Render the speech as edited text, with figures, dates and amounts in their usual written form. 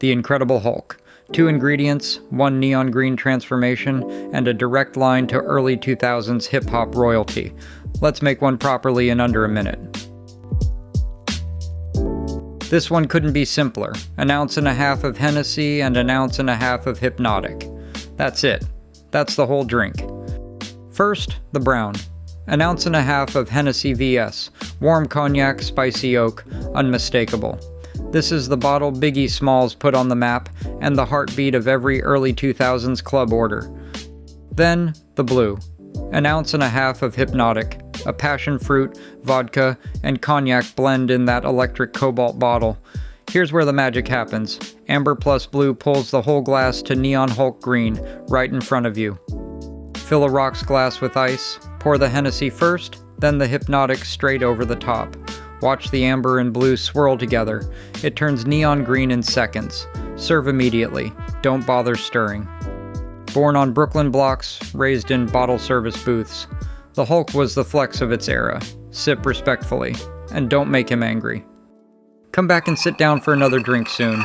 The Incredible Hulk. 2 ingredients, 1 neon green transformation, and a direct line to early 2000s hip-hop royalty. Let's make one properly in under a minute. This one couldn't be simpler. 1.5 ounces of Hennessy and 1.5 ounces of Hypnotic. That's it. That's the whole drink. First, the brown. 1.5 ounces of Hennessy VS. Warm cognac, spicy oak, unmistakable. This is the bottle Biggie Smalls put on the map, and the heartbeat of every early 2000s club order. Then, the blue. 1.5 ounces of Hypnotic, a passion fruit, vodka, and cognac blend in that electric cobalt bottle. Here's where the magic happens. Amber plus blue pulls the whole glass to neon Hulk green, right in front of you. Fill a rocks glass with ice, pour the Hennessy first, then the Hypnotic straight over the top. Watch the amber and blue swirl together. It turns neon green in seconds. Serve immediately. Don't bother stirring. Born on Brooklyn blocks, raised in bottle service booths. The Hulk was the flex of its era. Sip respectfully, and don't make him angry. Come back and sit down for another drink soon.